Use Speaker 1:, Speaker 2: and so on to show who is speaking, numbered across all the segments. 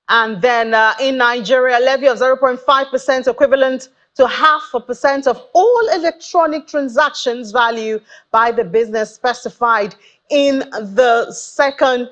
Speaker 1: And then in Nigeria, a levy of 0.5% equivalent to 0.5% of all electronic transactions value by the business specified in the second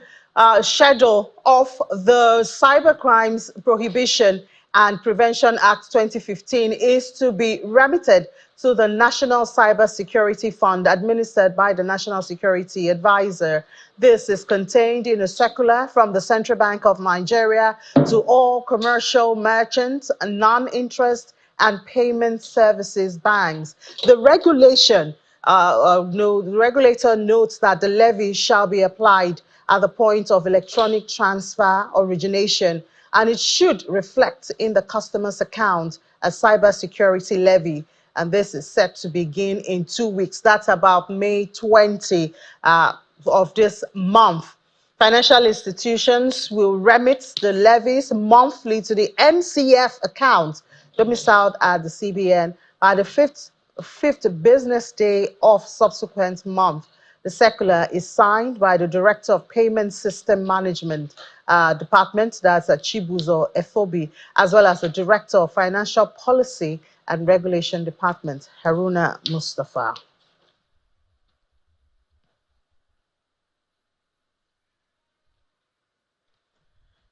Speaker 1: schedule of the Cybercrimes Prohibition and Prevention Act 2015 is to be remitted to the National Cybersecurity Fund administered by the National Security Advisor. This is contained in a circular from the Central Bank of Nigeria to all commercial merchants, non-interest and payment services banks. The regulation, the regulator notes that the levy shall be applied at the point of electronic transfer origination, and it should reflect in the customer's account a cybersecurity levy. And this is set to begin in 2 weeks. That's about May 20 of this month. Financial institutions will remit the levies monthly to the MCF account domiciled at the CBN by the fifth business day of subsequent month. The circular is signed by the Director of Payment System Management Department, that's Chibuzo Efobi, as well as the Director of Financial Policy and Regulation Department, Haruna Mustafa.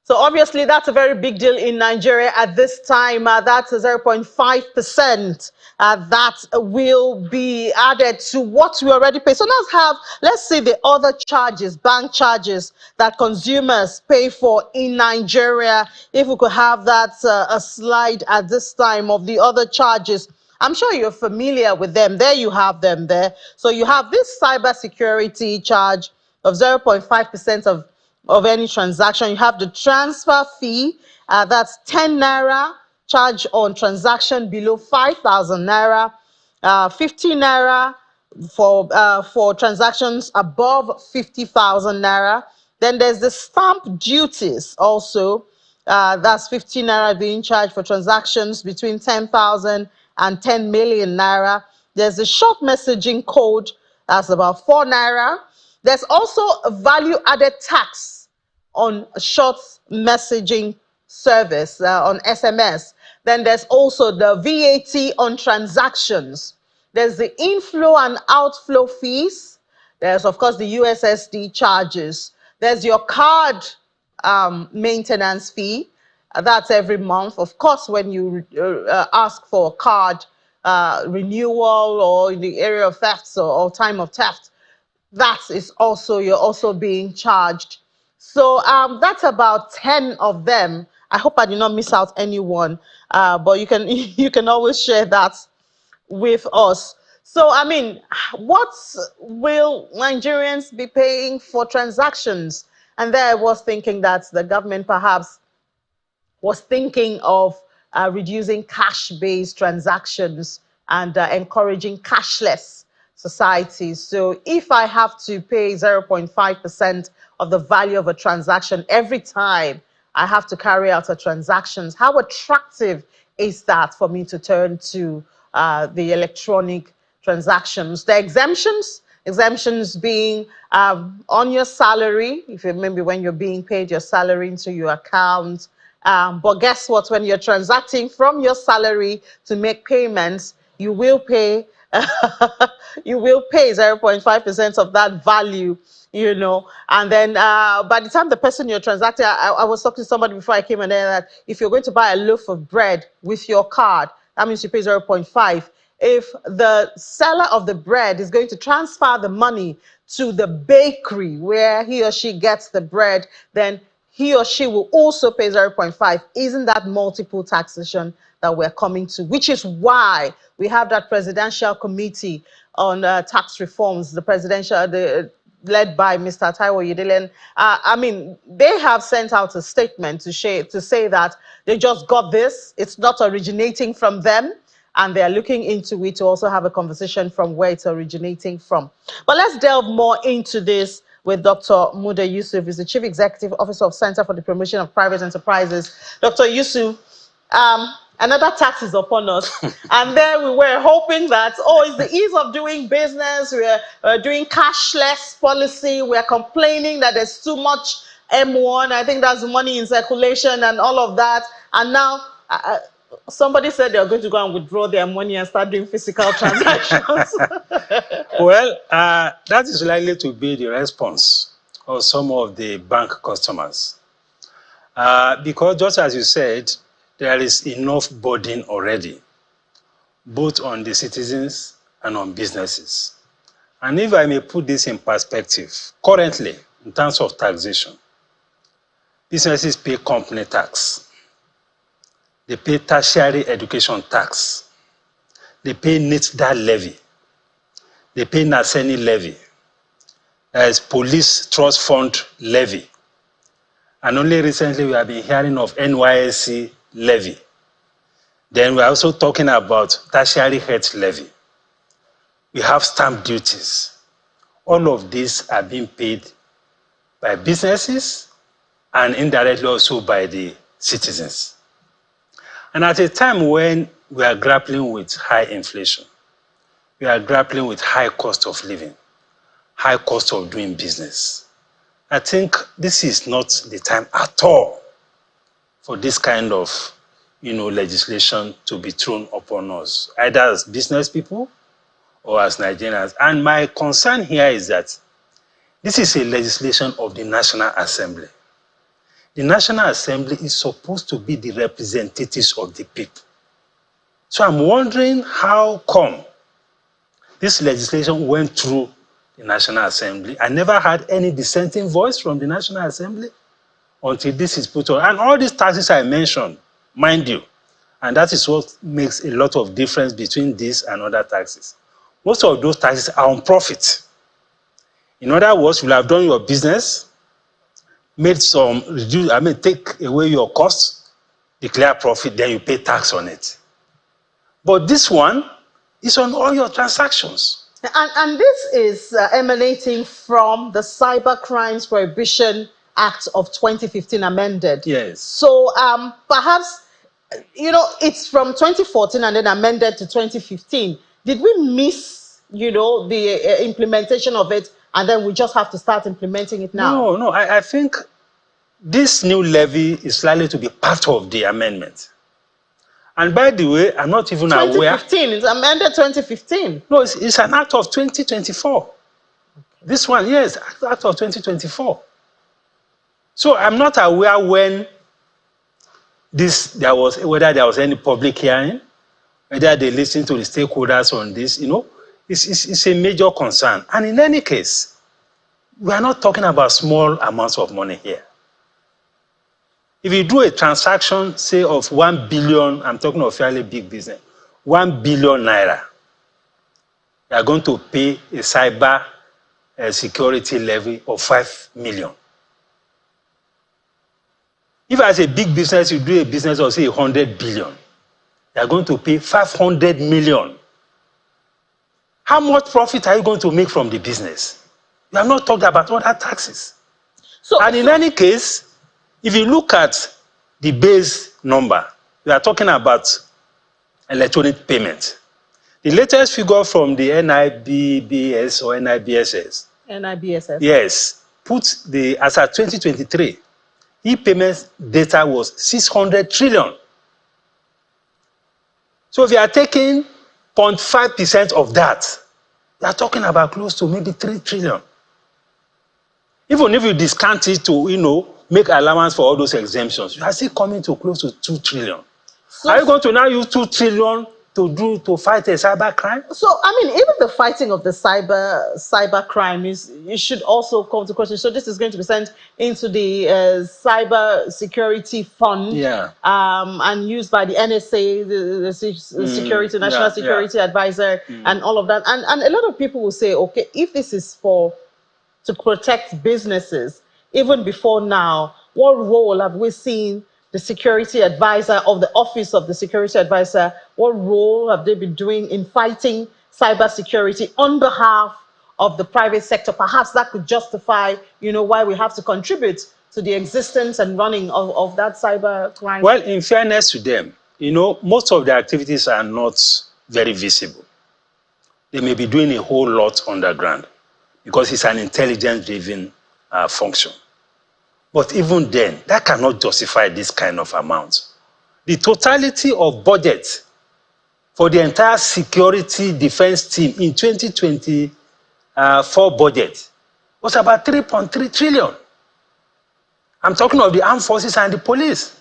Speaker 1: So obviously, that's a very big deal in Nigeria at this time. That's 0.5% that will be added to what we already pay. So let's see the other charges, bank charges that consumers pay for in Nigeria. If we could have that a slide at this time of the other charges. I'm sure you're familiar with them. There you have them there. So you have this cybersecurity charge of 0.5% of any transaction. You have the transfer fee, that's 10 naira, charge on transaction below 5,000 naira, 50 naira for transactions above 50,000 naira. Then there's the stamp duties also. That's 15 naira being charged for transactions between 10,000 and 10 million naira. There's the short messaging code, that's about 4 naira. There's also a value-added tax on short messaging service, on SMS. Then there's also the VAT on transactions. There's the inflow and outflow fees. There's, of course, the USSD charges. There's your card maintenance fee. That's every month. Of course, when you ask for a card renewal or in the area of thefts or time of theft, that is also, you're also being charged. So that's about 10 of them. I hope I did not miss out anyone, but you can always share that with us. So, I mean, what will Nigerians be paying for transactions? And there I was thinking that the government perhaps was thinking of reducing cash-based transactions and encouraging cashless societies. So if I have to pay 0.5% of the value of a transaction every time I have to carry out a transaction, how attractive is that for me to turn to the electronic transactions? The exemptions being on your salary, if you remember when you're being paid your salary into your account. But guess what? When you're transacting from your salary to make payments, you will pay 0.5% of that value, you know. And then by the time the person you're transacting, I was talking to somebody before I came in there that if you're going to buy a loaf of bread with your card, that means you pay 0.5. If the seller of the bread is going to transfer the money to the bakery where he or she gets the bread, then he or she will also pay 0.5. Isn't that multiple taxation that we're coming to? Which is why we have that presidential committee on tax reforms, led by Mr. Taiwo Yedelen. I mean, they have sent out a statement to say that they just got this. It's not originating from them. And they're looking into it to also have a conversation from where it's originating from. But let's delve more into this with Dr. Muda Yusuf, who's the Chief Executive Officer of Center for the Promotion of Private Enterprises. Dr. Yusuf, another tax is upon us. And there we were hoping that, it's the ease of doing business. We're doing cashless policy. We're complaining that there's too much M1, I think that's money in circulation and all of that. And now somebody said they're going to go and withdraw their money and start doing physical transactions.
Speaker 2: Well, that is likely to be the response of some of the bank customers. Because just as you said, there is enough burden already, both on the citizens and on businesses. And if I may put this in perspective, currently, in terms of taxation, businesses pay company tax, they pay tertiary education tax, they pay NITDA levy, they pay NASENI levy, there is police trust fund levy, and only recently we have been hearing of NYSC levy. Then we're also talking about tertiary health levy. We have stamp duties. All of these are being paid by businesses and indirectly also by the citizens. And at a time when we are grappling with high inflation, we are grappling with high cost of living, high cost of doing business, I think this is not the time at all for this kind of legislation to be thrown upon us, either as business people or as Nigerians. And my concern here is that this is a legislation of the National Assembly. The National Assembly is supposed to be the representatives of the people. So I'm wondering how come this legislation went through the National Assembly. I never had any dissenting voice from the National Assembly until this is put on. And all these taxes I mentioned, mind you, and that is what makes a lot of difference between this and other taxes. Most of those taxes are on profit. In other words, you'll have done your business, made some, take away your costs, declare profit, then you pay tax on it. But this one is on all your transactions.
Speaker 1: And this is emanating from the Cyber Crimes Prohibition Act of 2015 amended.
Speaker 2: Yes.
Speaker 1: So perhaps, it's from 2014 and then amended to 2015. Did we miss, the implementation of it, and then we just have to start implementing it now?
Speaker 2: No, I think this new levy is likely to be part of the amendment. And by the way, I'm not even aware.
Speaker 1: 2015, it's amended 2015.
Speaker 2: No, it's an act of 2024. Okay. This one, yes, act of 2024. So I'm not aware when whether there was any public hearing, whether they listened to the stakeholders on this, it's a major concern. And in any case, we are not talking about small amounts of money here. If you do a transaction, say, of 1 billion, I'm talking of fairly big business, 1 billion naira, you are going to pay a cyber security levy of 5 million. If as a big business, you do a business of, say, 100 billion, you are going to pay 500 million. How much profit are you going to make from the business? You have not talked about other taxes. And in any case, if you look at the base number, we are talking about electronic payment. The latest figure from the NIBBS or NIBSS.
Speaker 1: NIBSS.
Speaker 2: Yes, as at 2023, e-payment data was 600 trillion. So if you are taking 0.5% of that, you are talking about close to maybe 3 trillion. Even if you discount it to, make allowance for all those exemptions, you are still coming to close to 2 trillion. So, are you going to now use 2 trillion to fight a cyber crime?
Speaker 1: So, even the fighting of the cyber crime it should also come to question. So this is going to be sent into the cyber security fund, and used by the NSA, the National Security Advisor, and all of that. And a lot of people will say, okay, if this is to protect businesses, even before now, what role have we seen the security advisor of the Office of the Security Advisor, what role have they been doing in fighting cybersecurity on behalf of the private sector? Perhaps that could justify, why we have to contribute to the existence and running of that cyber crime.
Speaker 2: Well, in fairness to them, most of their activities are not very visible. They may be doing a whole lot underground because it's an intelligence-driven function. But even then, that cannot justify this kind of amount. The totality of budget for the entire security defense team in 2024 budget was about 3.3 trillion. I'm talking of the armed forces and the police.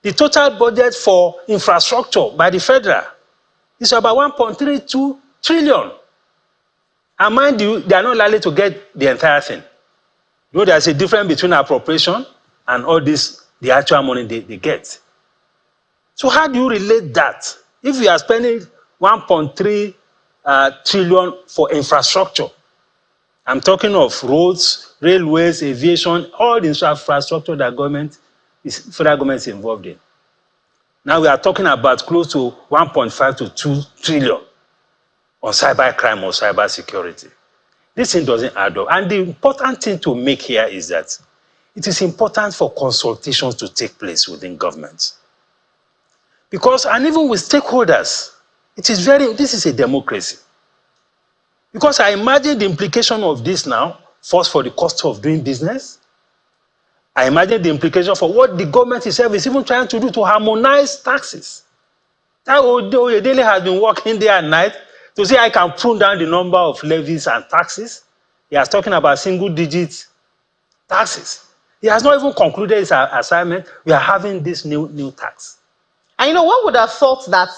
Speaker 2: The total budget for infrastructure by the federal is about 1.32 trillion. And mind you, they are not likely to get the entire thing. You know, there's a difference between appropriation and all this, the actual money they get. So how do you relate that? If you are spending 1.3 trillion for infrastructure, I'm talking of roads, railways, aviation, all the infrastructure that federal government is involved in. Now we are talking about close to 1.5 to 2 trillion on cybercrime or cybersecurity. This thing doesn't add up. And the important thing to make here is that it is important for consultations to take place within government. Because, and even with stakeholders, this is a democracy. Because I imagine the implication of this now, first for the cost of doing business. I imagine the implication for what the government itself is even trying to do to harmonize taxes. That Oyedele has been working day and night to say I can prune down the number of levies and taxes. He is talking about single-digit taxes. He has not even concluded his assignment. We are having this new tax.
Speaker 1: And one would have thought that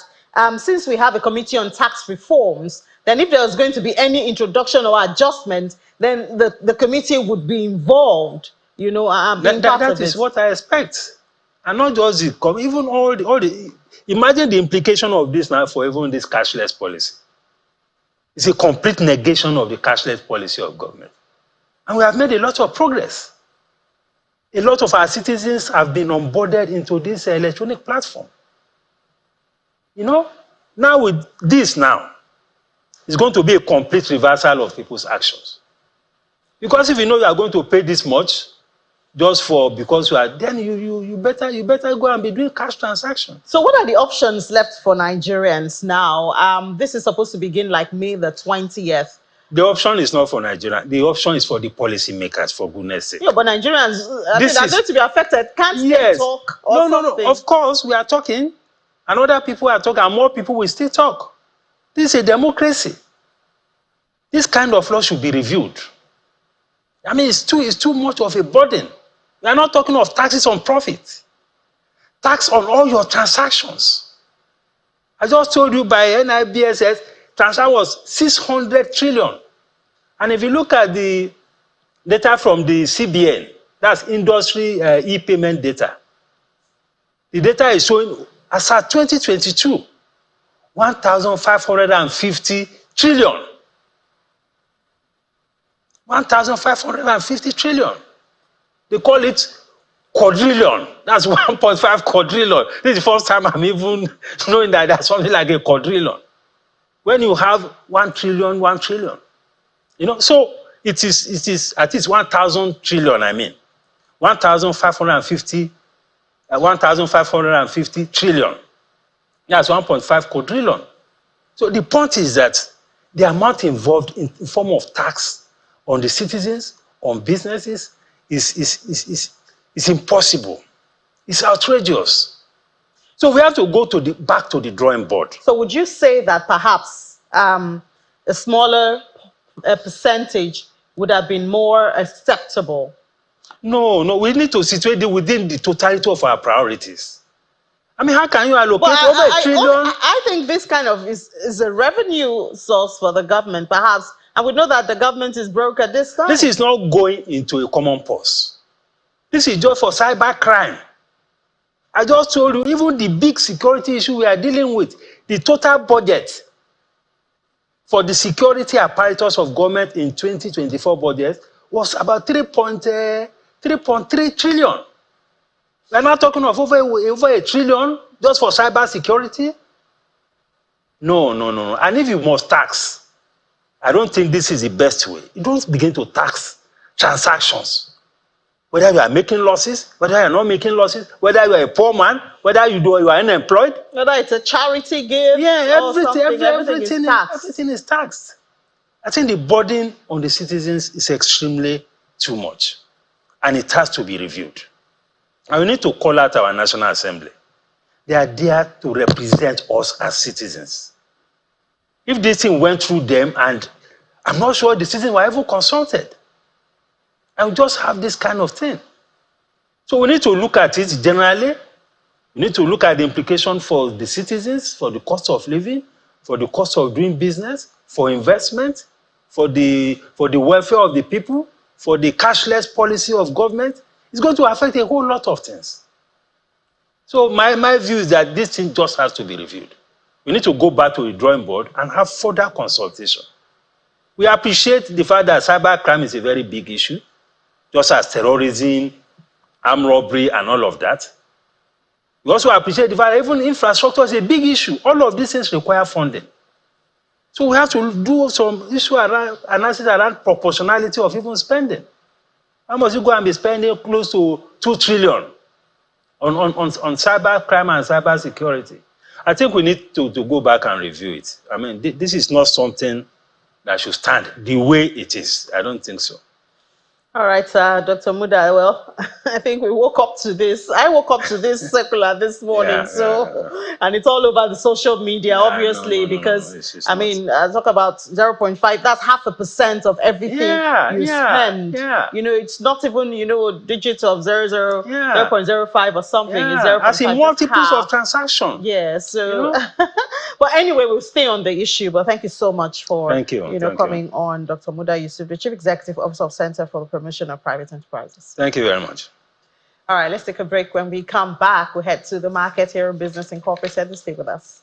Speaker 1: since we have a committee on tax reforms, then if there was going to be any introduction or adjustment, then the committee would be involved, being part of it.
Speaker 2: That is what I expect. And not just even all the imagine the implication of this now for even this cashless policy. It's a complete negation of the cashless policy of government. And we have made a lot of progress. A lot of our citizens have been onboarded into this electronic platform. Now with this it's going to be a complete reversal of people's actions. Because if you know you are going to pay this much, because you are, then you better go and be doing cash transactions.
Speaker 1: So what are the options left for Nigerians now? This is supposed to begin like May the 20th.
Speaker 2: The option is not for Nigeria. The option is for the policymakers, for goodness sake.
Speaker 1: Yeah, but Nigerians are going to be affected. Can't they talk or something?
Speaker 2: No. Of course, we are talking, and other people are talking, and more people will still talk. This is a democracy. This kind of law should be reviewed. I mean, it's too much of a burden. We are not talking of taxes on profit. Tax on all your transactions. I just told you by NIBSS, transaction was 600 trillion. And if you look at the data from the CBN, that's industry e-payment data, the data is showing, as at 2022, 1,550 trillion. 1,550 trillion. They call it quadrillion. That's 1.5 quadrillion. This is the first time I'm even knowing that there's something like a quadrillion. When you have 1 trillion, 1 trillion. So it is at least 1,000 trillion, 1,550 trillion. That's 1.5 quadrillion. So the point is that the amount involved in form of tax on the citizens, on businesses, is impossible. It's outrageous. So we have to go back to the drawing board.
Speaker 1: So would you say that perhaps a smaller percentage would have been more acceptable?
Speaker 2: No. We need to situate it within the totality of our priorities. I mean, how can you allocate over a trillion?
Speaker 1: I think this kind of is a revenue source for the government, perhaps. And we know that the government is broke at this time.
Speaker 2: This is not going into a common purse. This is just for cybercrime. I just told you, even the big security issue we are dealing with, the total budget for the security apparatus of government in 2024 budget was about 3.3 trillion. We're not talking of over a trillion just for cybersecurity. No. And if you must tax, I don't think this is the best way. You don't begin to tax transactions. Whether you are making losses, whether you are not making losses, whether you are a poor man, whether you are unemployed.
Speaker 1: Whether it's a charity gift.
Speaker 2: Yeah,
Speaker 1: everything
Speaker 2: is taxed. I think the burden on the citizens is extremely too much. and it has to be reviewed. And we need to call out our National Assembly. They are there to represent us as citizens. If this thing went through them, and I'm not sure the citizens were ever consulted, and we just have this kind of thing. So we need to look at it generally. We need to look at the implication for the citizens, for the cost of living, for the cost of doing business, for investment, for the welfare of the people, for the cashless policy of government. It's going to affect a whole lot of things. So my view is that this thing just has to be reviewed. We need to go back to the drawing board and have further consultation. We appreciate the fact that cybercrime is a very big issue, just as terrorism, armed robbery, and all of that. We also appreciate the fact that even infrastructure is a big issue. All of these things require funding. So we have to do some analysis around proportionality of even spending. How much you go and be spending close to 2 trillion on cybercrime and cybersecurity? I think we need to go back and review it. I mean, this is not something that should stand the way it is. I don't think so.
Speaker 1: All right, Dr. Muda. Well, I think we woke up to this. I woke up to this circular this morning, and it's all over the social media, obviously, because I mean, I talk about 0.5. That's 0.5% of everything you spend. You know, it's not even digits of 0.05 or something. It's 0.5.
Speaker 2: As in multiples of transactions.
Speaker 1: Yeah. So, but anyway, we'll stay on the issue. But thank you so much for coming on, Dr. Muda Yusuf, the Chief Executive Officer of Center for the Promotion of Private Enterprises.
Speaker 2: Thank you very much.
Speaker 1: All right, let's take a break. When we come back, we'll head to the market here in Business Incorporated. Stay with us.